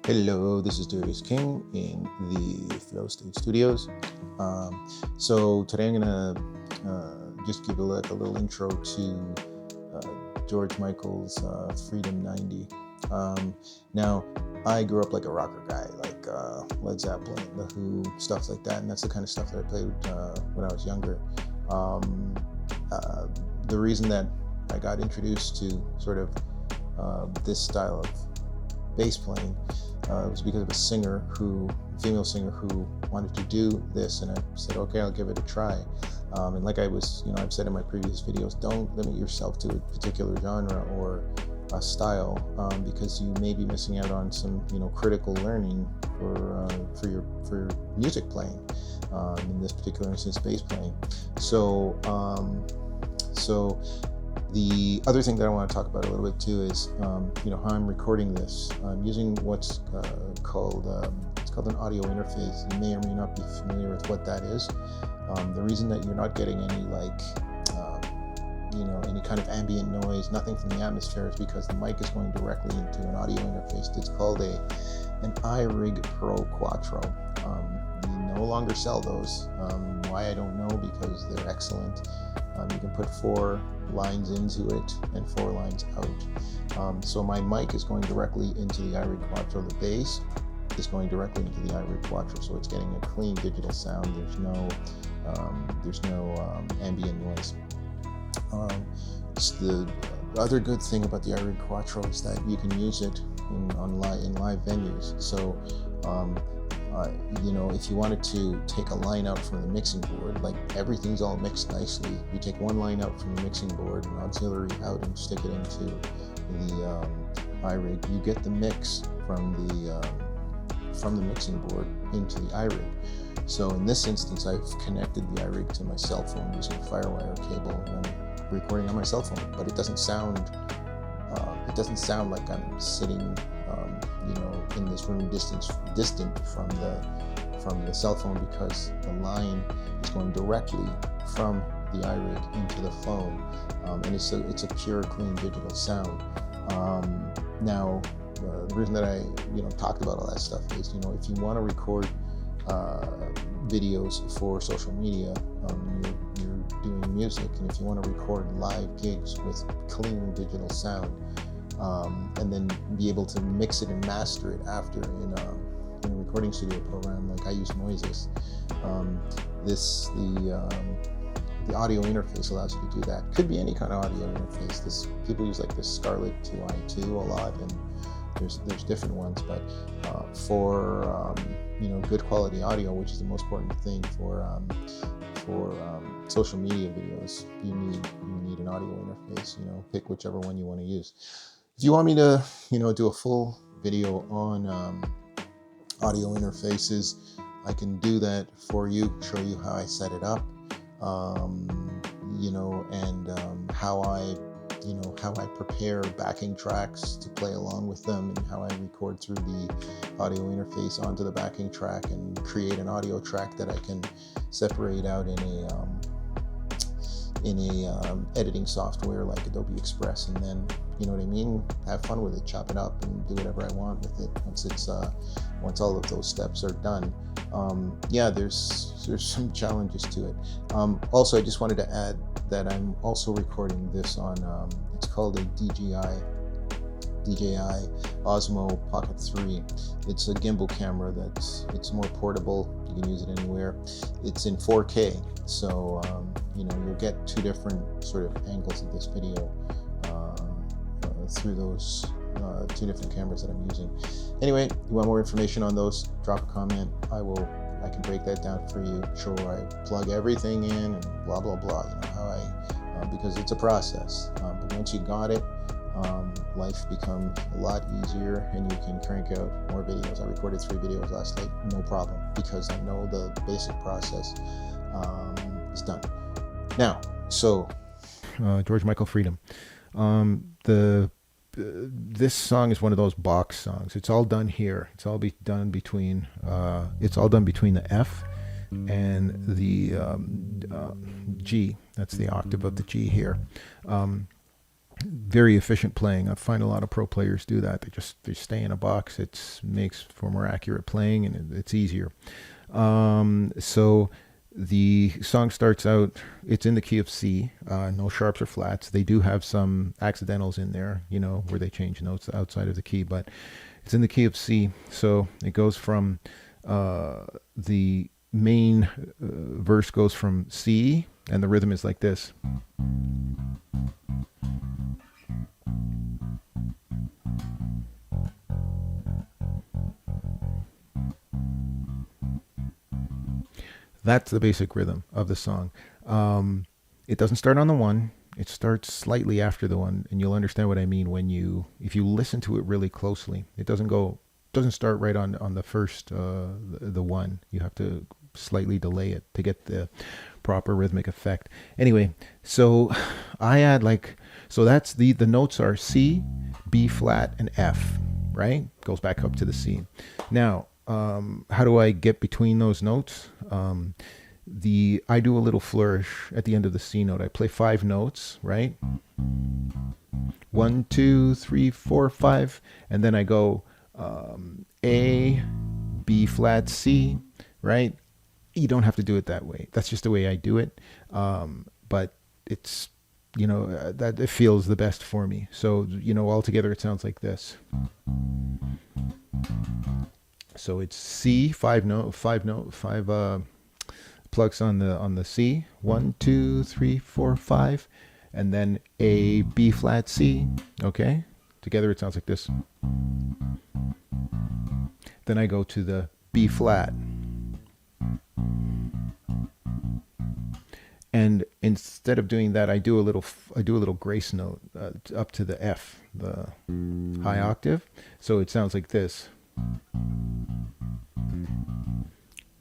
Hello, this is Darius King in the Flow State Studios. So today I'm gonna just give a little intro to George Michael's Freedom 90. Now, I grew up like a rocker guy, like Led Zeppelin, The Who, stuff like that, and that's the kind of stuff that I played when I was younger. Um, the reason that I got introduced to sort of this style of bass playing was because of a female singer who wanted to do this, and I said, okay, I'll give it a try. And like I've said in my previous videos, don't limit yourself to a particular genre or a style, because you may be missing out on some, critical learning for your music playing. In this particular instance, bass playing. So the other thing that I want to talk about a little bit too is, how I'm recording this. I'm using what's called an audio interface. You may or may not be familiar with what that is. The reason that you're not getting any any kind of ambient noise, nothing from the atmosphere, is because the mic is going directly into an audio interface. It's called an iRig Pro Quattro. You no longer sell those. Why, I don't know, because they're excellent. You can put 4 lines into it and 4 lines out. So my mic is going directly into the iRig Quattro. The bass is going directly into the iRig Quattro, so it's getting a clean digital sound. There's no ambient noise. The other good thing about the iRig Quattro is that you can use it in live venues. So if you wanted to take a line out from the mixing board, like everything's all mixed nicely, you take one line out from the mixing board, an auxiliary out, and stick it into the iRig. You get the mix from the mixing board into the iRig. So in this instance, I've connected the iRig to my cell phone using a FireWire cable, and I'm recording on my cell phone. But it doesn't sound like I'm sitting in this room distant from the cell phone, because the line is going directly from the iRig into the phone, and it's a pure, clean digital sound. Now, the reason that I talked about all that stuff is, if you want to record videos for social media, you're doing music, and if you want to record live gigs with clean digital sound, and then be able to mix it and master it after in a recording studio program like I use Moises. The audio interface allows you to do that. Could be any kind of audio interface. People use like this Scarlett 2i2 a lot, and there's different ones, but for good quality audio, which is the most important thing for social media videos, you need an audio interface. Pick whichever one you want to use. If you want me to do a full video on audio interfaces, I can do that for you, show you how I set it up, and how I prepare backing tracks to play along with them, and how I record through the audio interface onto the backing track and create an audio track that I can separate out in a editing software like Adobe Express, and then have fun with it, chop it up, and do whatever I want with it once all of those steps are done. There's some challenges to it. Also, I just wanted to add that I'm also recording this on it's called a DJI Osmo Pocket 3. It's a gimbal camera it's more portable. You can use it anywhere. It's in 4K, so you'll get 2 different sort of angles of this video through those 2 different cameras that I'm using. Anyway, you want more information on those, drop a comment. I can break that down for you. Sure, I plug everything in and blah blah blah. Because it's a process. But once you got it, life becomes a lot easier, and you can crank out more videos. I recorded 3 videos last night, no problem, because I know the basic process is done. Now, so George Michael, Freedom. This song is one of those box songs. It's all done here. It's all done between the F and the G. That's the octave of the G here. very efficient playing. I find a lot of pro players do that. They stay in a box. It makes for more accurate playing, and it's easier. So the song starts out. It's in the key of C. No sharps or flats. They do have some accidentals in there, where they change notes outside of the key, but it's in the key of C. So it goes from the main verse goes from C, and the rhythm is like this. That's the basic rhythm of the song. It doesn't start on the one. It starts slightly after the one, and you'll understand what I mean if you listen to it really closely. It doesn't start right on the first the one. You have to slightly delay it to get the proper rhythmic effect. Anyway, so I add so that's the notes are C, B flat, and F, right? Goes back up to the C. Now, how do I get between those notes? I do a little flourish at the end of the C note. I play 5 notes, right? 1, 2, 3, 4, 5, and then I go A, B flat, C, right? You don't have to do it that way. That's just the way I do it. But it's that it feels the best for me. So altogether it sounds like this. So it's C, 5 plugs on the C, 1, 2, 3, 4, 5, and then A, B flat, C. Okay, together it sounds like this. Then I go to the B flat, and instead of doing that, I do a little grace note up to the F, the high octave. So it sounds like this.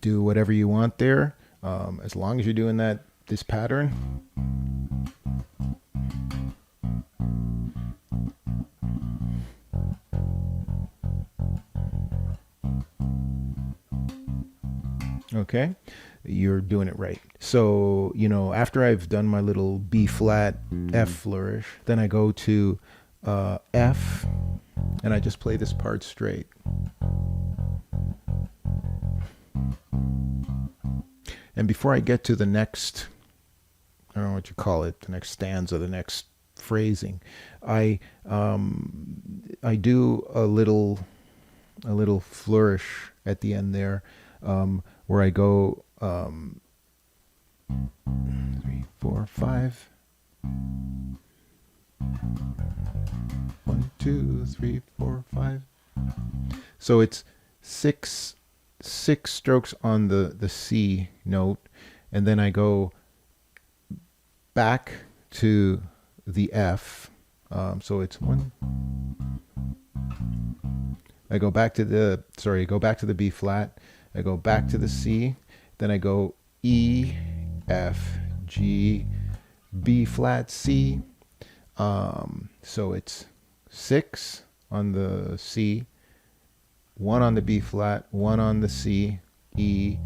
Do whatever you want there, as long as you're doing this pattern. Okay, you're doing it right. So after I've done my little B flat F flourish, then I go to F, and I just play this part straight. And before I get to the next, I don't know what you call it, the next stanza, the next phrasing, I do a little flourish at the end there, where I go 3, 4, 5. 1, 2, 3, 4, 5. So it's six strokes on the C note, and then I go back to the F. So it's 1. I go back to the B flat. I go back to the C. Then I go E, F, G, B flat, C. So it's 6 on the C, 1 on the B flat, 1 on the C, E,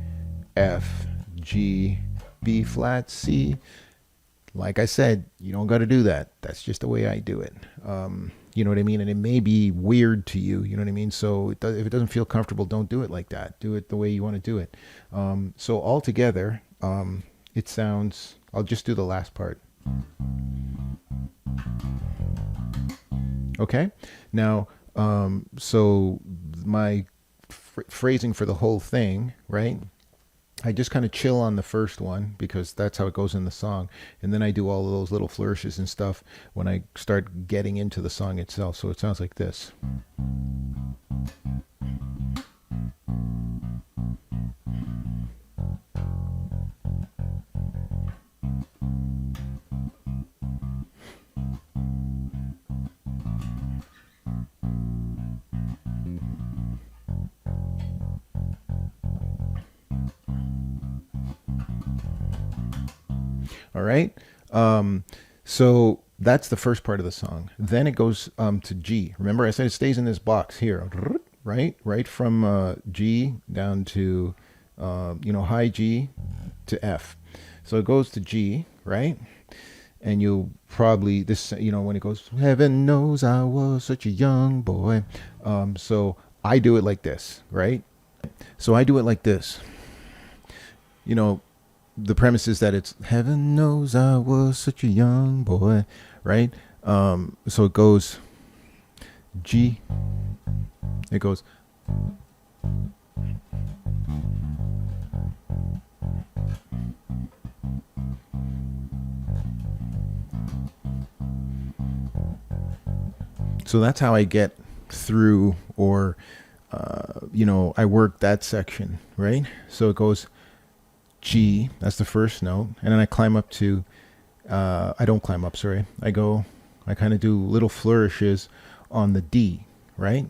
F, G, B flat, C. Like I said, you don't got to do that. That's just the way I do it. You know what I mean? And it may be weird to you. You know what I mean? So if it doesn't feel comfortable, don't do it like that. Do it the way you want to do it. So altogether, it sounds, I'll just do the last part. Okay? Now, so my phrasing for the whole thing, right? I just kind of chill on the first one because that's how it goes in the song. And then I do all of those little flourishes and stuff when I start getting into the song itself. So it sounds like this. All right. So that's the first part of the song. Then it goes to G. Remember, I said it stays in this box here, right? Right from G down to, high G to F. So it goes to G, right? and you'll probably this when it goes, heaven knows I was such a young boy. So I do it like this, right? So I do it like this. You know, the premise is that it's heaven knows I was such a young boy, right? So it goes G. It goes. So that's how I get through, or I work that section, right? So it goes G, that's the first note, and then I climb up to, I don't climb up, sorry. I kind of do little flourishes on the D, right?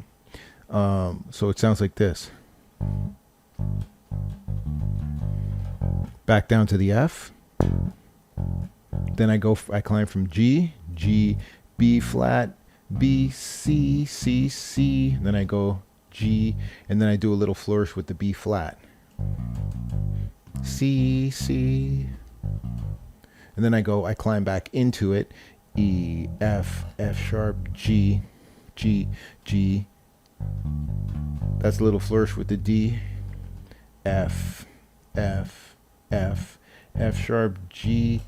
So it sounds like this. Back down to the F. Then I climb from G, B flat, B, C, C, C. Then I go G, and then I do a little flourish with the B flat. C, C. And then I climb back into it. E, F, F sharp, G, G, G. That's a little flourish with the D. F, F, F, F sharp, G,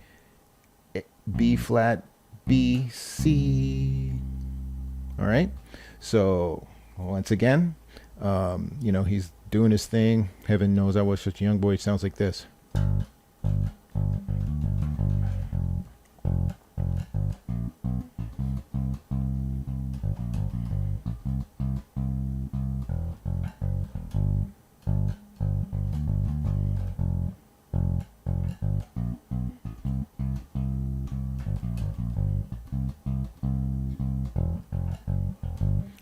B flat, B, C. All right. So once again, he's doing his thing. Heaven knows I was such a young boy. It sounds like this.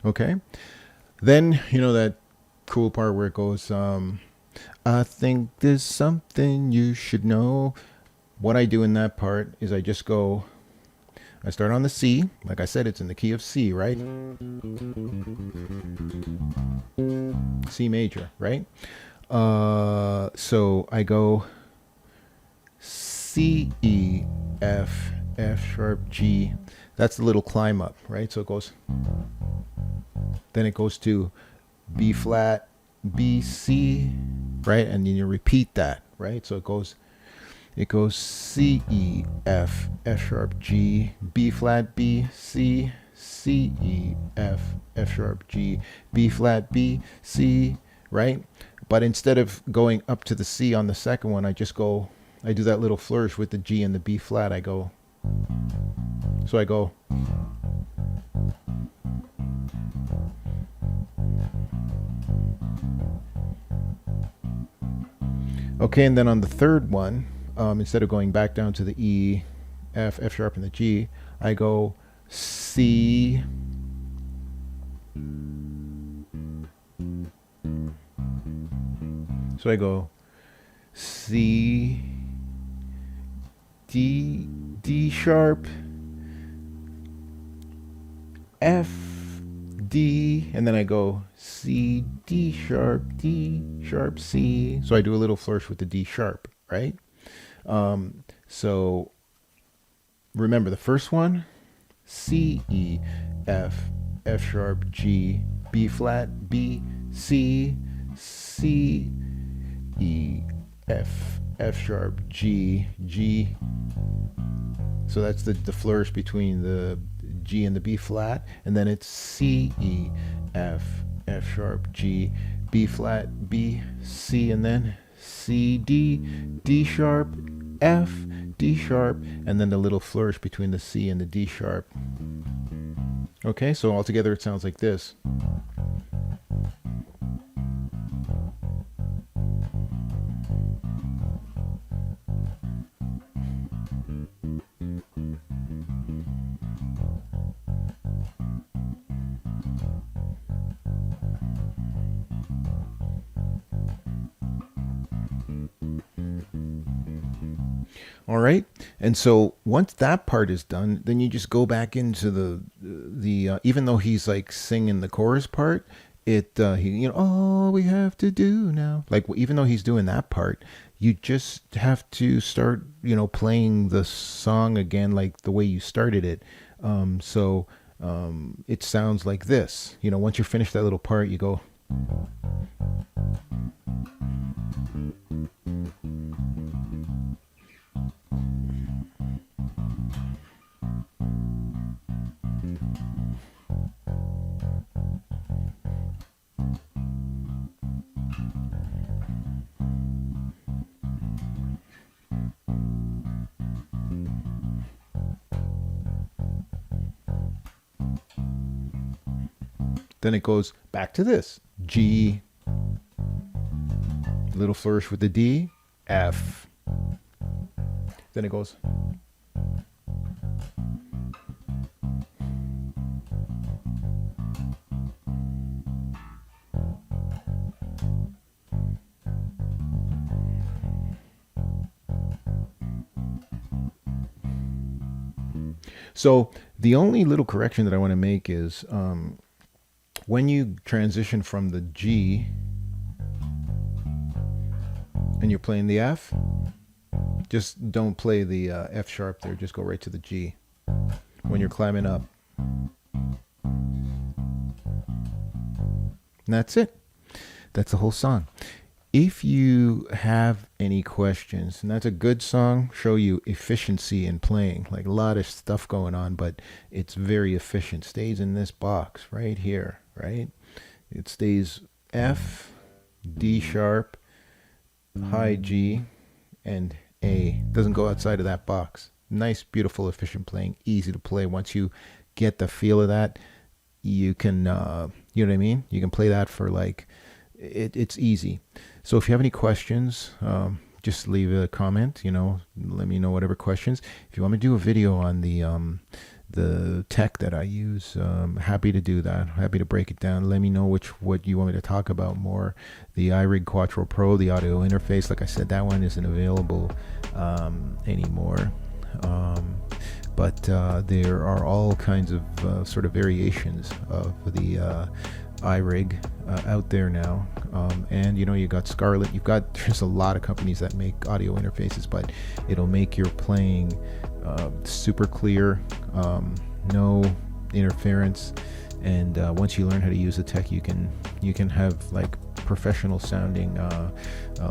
Okay. Then, that cool part where it goes, I think there's something you should know. What I do in that part is I start on the C. Like I said, it's in the key of C, right? C major, right? So I go C, E, F, F sharp, G. That's the little climb up, right? So it goes, then it goes to B flat, B, C, right? And then you repeat that, right? So it goes C, E, F, F sharp, G, B flat, B, C, C, E, F, F sharp, G, B flat, B, C, right? But instead of going up to the C on the second one, I do that little flourish with the G and the B flat. I go. Okay, and then on the third one, instead of going back down to the E, F, F sharp, and the G, I go C. So I go C, D, D sharp, F, D, and then I go C, D sharp, C. So I do a little flourish with the D sharp, right? So remember the first one, C, E, F, F sharp, G, B flat, B, C, C, E, F, F sharp, G, G. So that's the flourish between the G and the B flat, and then it's C, E, F, F sharp, G, B flat, B, C, and then C, D, D sharp, F, D sharp, and then the little flourish between the C and the D sharp. Okay, so altogether it sounds like this. All right. And so once that part is done, then you just go back into the even though he's like singing the chorus part, all we have to do now, like even though he's doing that part, you just have to start, playing the song again like the way you started it. So it sounds like this. Once you finish that little part, you go. Then it goes back to this. G, little flourish with the D, F. Then it goes. So the only little correction that I want to make is when you transition from the G and you're playing the F, just don't play the F sharp there. Just go right to the G when you're climbing up. And that's it. That's the whole song. If you have any questions, and that's a good song, show you efficiency in playing, like a lot of stuff going on, but it's very efficient. Stays in this box right here, right? It stays F, D sharp, high G, and A. Doesn't go outside of that box. Nice, beautiful, efficient playing, easy to play. Once you get the feel of that, you can, you know what I mean? You can play that for like, it's easy. So if you have any questions, just leave a comment, let me know whatever questions. If you want me to do a video on the tech that I use, happy to do that. Happy to break it down. Let me know what you want me to talk about more. The iRig Quattro Pro, the audio interface, like I said, that one isn't available anymore. But there are all kinds of sort of variations of the iRig out there now, and you got Scarlett. There's a lot of companies that make audio interfaces, but it'll make your playing super clear, no interference, and once you learn how to use the tech, you can have like professional sounding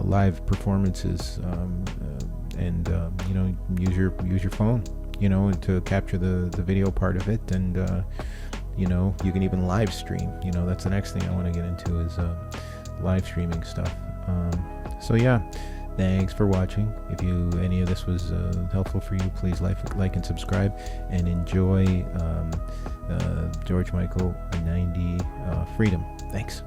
live performances, and use your phone, to capture the video part of it, and you can even live stream. That's the next thing I want to get into is live streaming stuff. So yeah, thanks for watching. If any of this was helpful for you, please like and subscribe, and enjoy George Michael 90 Freedom. Thanks.